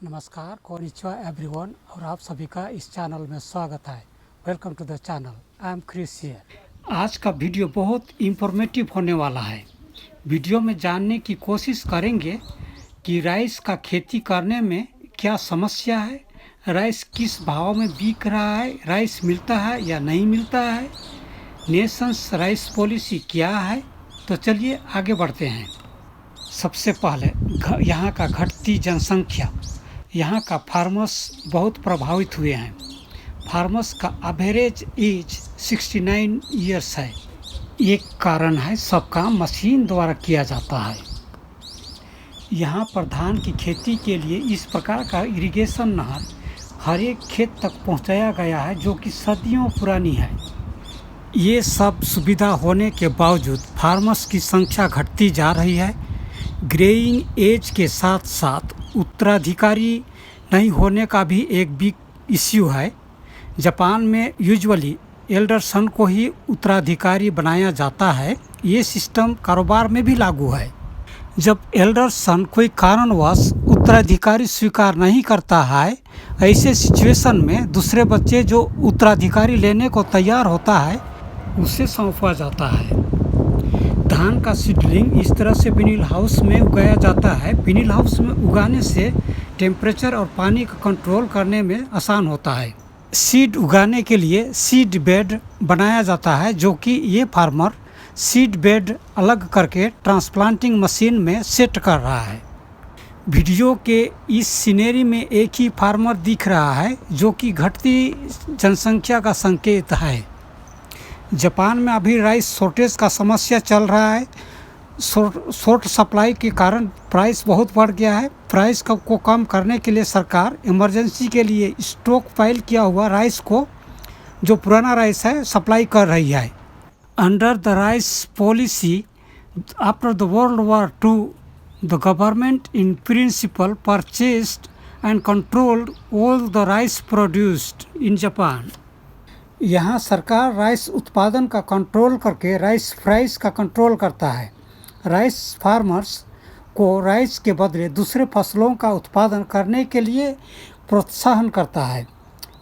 नमस्कार, konnichiwa everyone और आप सभी का इस चैनल में स्वागत है। Welcome to the channel. I am Chris here. आज का वीडियो बहुत इंफॉर्मेटिव होने वाला है। वीडियो में जानने की कोशिश करेंगे कि राइस का खेती करने में क्या समस्या है, राइस किस भाव में बिक रहा है, राइस मिलता है या नहीं मिलता है, नेशंस राइस पॉलिसी क्या है। तो चलिए आगे बढ़ते हैं। सबसे पहले यहाँ का घटती जनसंख्या, यहाँ का फार्मर्स बहुत प्रभावित हुए हैं। फार्मर्स का एवरेज एज 69 ईयर्स है। एक कारण है सब काम मशीन द्वारा किया जाता है। यहाँ पर धान की खेती के लिए इस प्रकार का इरिगेशन नहर हर एक खेत तक पहुँचाया गया है, जो कि सदियों पुरानी है। ये सब सुविधा होने के बावजूद फार्मर्स की संख्या घटती जा रही है। ग्रेइंग एज के साथ साथ उत्तराधिकारी नहीं होने का भी एक बिग इश्यू है। जापान में यूजुअली एल्डर सन को ही उत्तराधिकारी बनाया जाता है। ये सिस्टम कारोबार में भी लागू है। जब एल्डर सन कोई कारणवश उत्तराधिकारी स्वीकार नहीं करता है, ऐसे सिचुएशन में दूसरे बच्चे जो उत्तराधिकारी लेने को तैयार होता है उसे सौंपा जाता है। धान का सीडलिंग इस तरह से विनील हाउस में उगाया जाता है। विनील हाउस में उगाने से टेम्परेचर और पानी का कंट्रोल करने में आसान होता है। सीड उगाने के लिए सीड बेड बनाया जाता है, जो कि ये फार्मर सीड बेड अलग करके ट्रांसप्लांटिंग मशीन में सेट कर रहा है। वीडियो के इस सीनरी में एक ही फार्मर दिख रहा है, जो कि घटती जनसंख्या का संकेत है। जापान में अभी राइस शॉर्टेज का समस्या चल रहा है। शॉर्ट सप्लाई के कारण प्राइस बहुत बढ़ गया है। प्राइस को कम करने के लिए सरकार इमरजेंसी के लिए स्टॉक पाइल किया हुआ राइस को, जो पुराना राइस है, सप्लाई कर रही है। Under the rice policy after the world war II, the government in principle purchased and controlled all the rice produced in Japan. यहाँ सरकार राइस उत्पादन का कंट्रोल करके राइस प्राइस का कंट्रोल करता है। राइस फार्मर्स को राइस के बदले दूसरे फसलों का उत्पादन करने के लिए प्रोत्साहन करता है।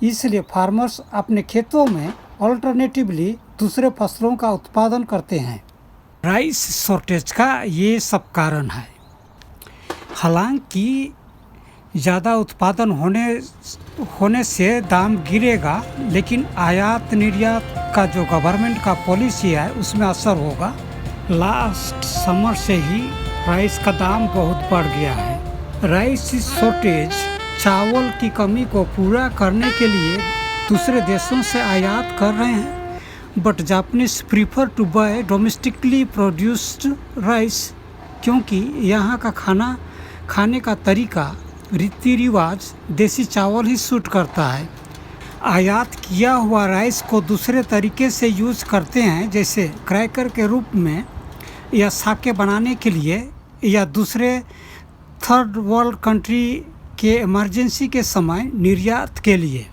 इसलिए फार्मर्स अपने खेतों में अल्टरनेटिवली दूसरे फसलों का उत्पादन करते हैं। राइस शॉर्टेज का ये सब कारण है। हालांकि ज़्यादा उत्पादन होने से दाम गिरेगा, लेकिन आयात निर्यात का जो गवर्नमेंट का पॉलिसी है उसमें असर होगा। लास्ट समर से ही राइस का दाम बहुत बढ़ गया है। राइस शॉर्टेज चावल की कमी को पूरा करने के लिए दूसरे देशों से आयात कर रहे हैं, but Japanese prefer to buy domestically produced rice, क्योंकि यहाँ का खाने का तरीका, रीति रिवाज देसी चावल ही सूट करता है। आयात किया हुआ राइस को दूसरे तरीके से यूज़ करते हैं, जैसे क्रैकर के रूप में, या साके बनाने के लिए, या दूसरे थर्ड वर्ल्ड कंट्री के इमरजेंसी के समय निर्यात के लिए।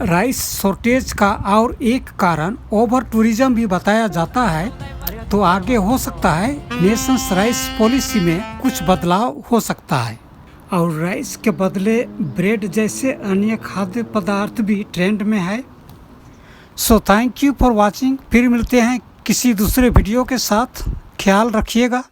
राइस शॉर्टेज का और एक कारण ओवर टूरिज्म भी बताया जाता है। तो आगे हो सकता है नेशंस राइस पॉलिसी में कुछ बदलाव हो सकता है, और राइस के बदले ब्रेड जैसे अन्य खाद्य पदार्थ भी ट्रेंड में है। So thank you for watching. फिर मिलते हैं किसी दूसरे वीडियो के साथ। ख्याल रखिएगा।